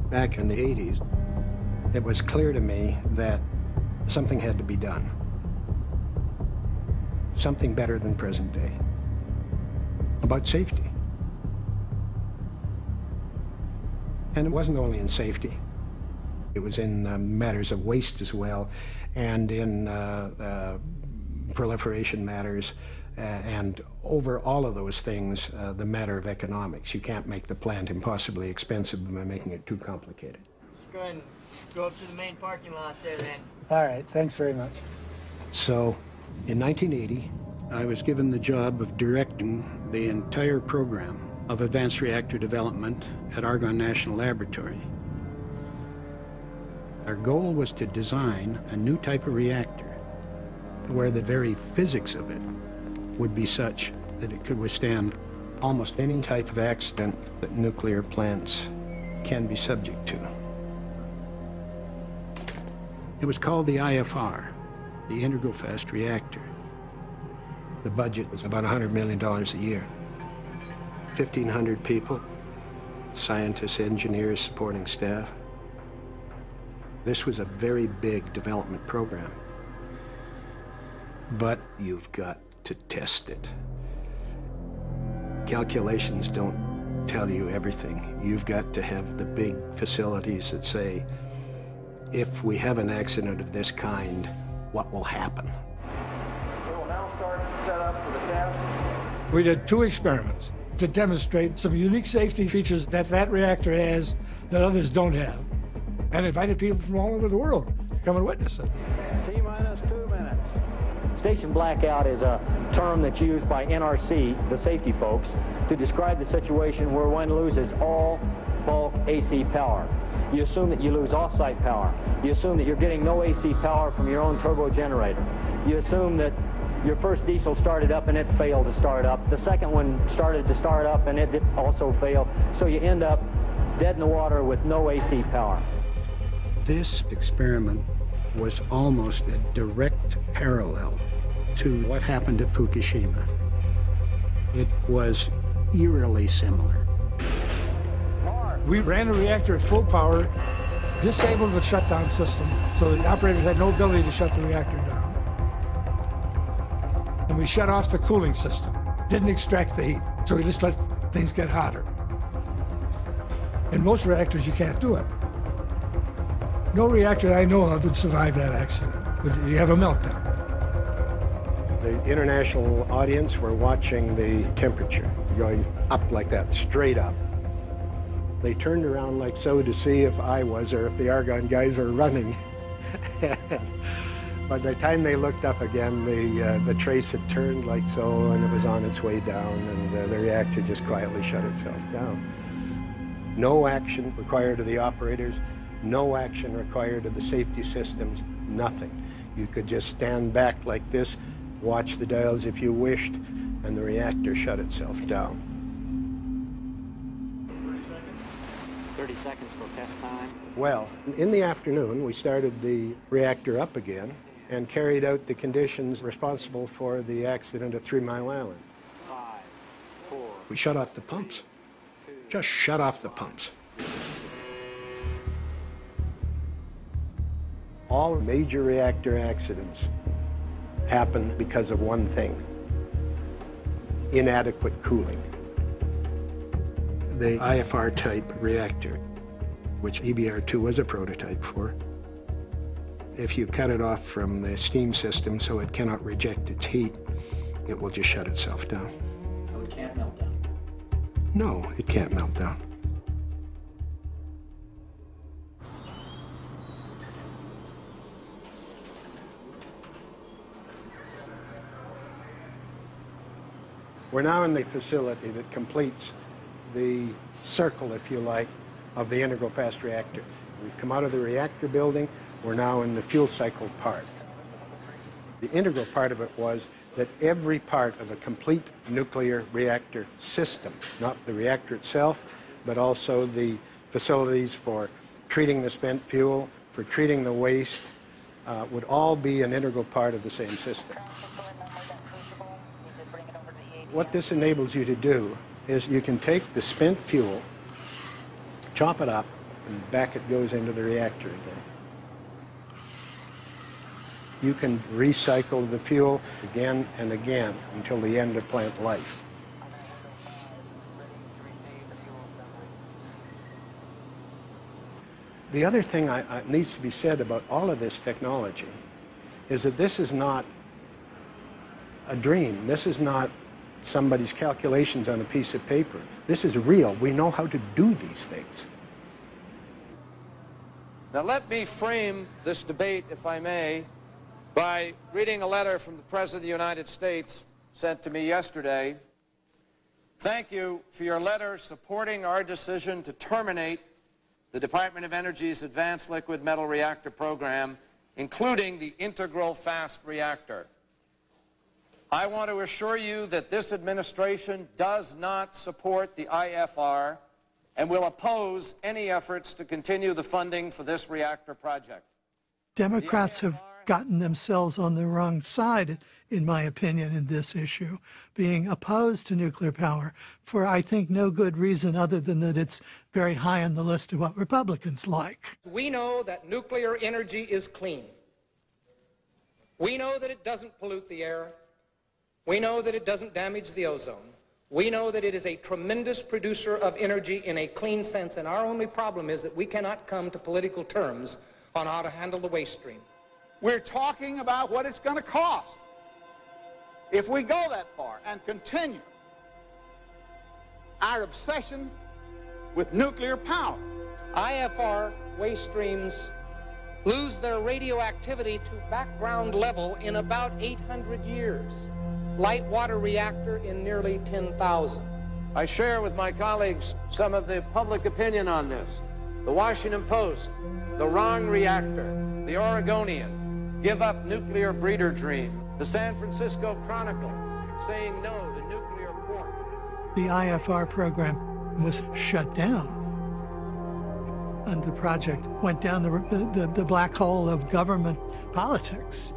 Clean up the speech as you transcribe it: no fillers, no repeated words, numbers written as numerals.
Back in the 80s, it was clear to me that something had to be done. Something better than present day. About safety. And it wasn't only in safety. It was in matters of waste as well, and in proliferation matters, and over all of those things, the matter of economics. You can't make the plant impossibly expensive by making it too complicated. Let's go ahead and go up to the main parking lot there then. All right, thanks very much. So, in 1980, I was given the job of directing the entire program of advanced reactor development at Argonne National Laboratory. Our goal was to design a new type of reactor where the very physics of it would be such that it could withstand almost any type of accident that nuclear plants can be subject to. It was called the IFR, the Integral Fast Reactor. The budget was about $100 million a year. 1,500 people, scientists, engineers, supporting staff. This was a very big development program. But you've got to test it. Calculations don't tell you everything. You've got to have the big facilities that say, if we have an accident of this kind, what will happen? We will now start setup for the test. We did 2 experiments to demonstrate some unique safety features that that reactor has that others don't have, and invited people from all over the world to come and witness it. T-minus 2 minutes. Station blackout is a term that's used by NRC, the safety folks, to describe the situation where one loses all bulk AC power. You assume that you lose off-site power. You assume that you're getting no AC power from your own turbo generator. You assume that your first diesel started up and it failed to start up. The second one started to start up and it also failed. So you end up dead in the water with no AC power. This experiment was almost a direct parallel to what happened at Fukushima. It was eerily similar. We ran a reactor at full power, disabled the shutdown system, so the operators had no ability to shut the reactor down. And we shut off the cooling system. Didn't extract the heat, so we just let things get hotter. In most reactors, you can't do it. No reactor I know of would survive that accident. You have a meltdown. The international audience were watching the temperature going up like that, straight up. They turned around like so to see if I was or if the Argonne guys were running. By the time they looked up again, the trace had turned like so, and it was on its way down, and the reactor just quietly shut itself down. No action required of the operators, no action required of the safety systems, nothing. You could just stand back like this, watch the dials if you wished, and the reactor shut itself down. 30 seconds for test time. Well, in the afternoon, we started the reactor up again and carried out the conditions responsible for the accident at 3 Mile Island. 5, 4. We shut off the pumps. Just shut off the pumps. All major reactor accidents happen because of one thing: inadequate cooling. The IFR type reactor, which EBR-II was a prototype for, if you cut it off from the steam system so it cannot reject its heat, it will just shut itself down. So it can't melt down? No, it can't melt down. We're now in the facility that completes the circle, if you like, of the Integral Fast Reactor. We've come out of the reactor building. We're now in the fuel cycle part. The integral part of it was that every part of a complete nuclear reactor system, not the reactor itself, but also the facilities for treating the spent fuel, for treating the waste, would all be an integral part of the same system. What this enables you to do is you can take the spent fuel, chop it up, and back it goes into the reactor again. You can recycle the fuel again and again until the end of plant life. The other thing that needs to be said about all of this technology is that this is not a dream. This is not somebody's calculations on a piece of paper. This is real. We know how to do these things. Now let me frame this debate, if I may, by reading a letter from the President of the United States sent to me yesterday. Thank you for your letter supporting our decision to terminate the Department of Energy's Advanced Liquid Metal Reactor program, including the Integral Fast Reactor. I want to assure you that this administration does not support the IFR and will oppose any efforts to continue the funding for this reactor project. Democrats have gotten themselves on the wrong side, in my opinion, in this issue, being opposed to nuclear power for, I think, no good reason other than that it's very high on the list of what Republicans like. We know that nuclear energy is clean. We know that it doesn't pollute the air. We know that it doesn't damage the ozone. We know that it is a tremendous producer of energy in a clean sense, and our only problem is that we cannot come to political terms on how to handle the waste stream. We're talking about what it's going to cost if we go that far and continue our obsession with nuclear power. IFR waste streams lose their radioactivity to background level in about 800 years. Light water reactor in nearly 10,000. I share with my colleagues some of the public opinion on this. The Washington Post, the wrong reactor, the Oregonian, give up nuclear breeder dream, the San Francisco Chronicle, saying no to nuclear pork. The IFR program was shut down, and the project went down the black hole of government politics.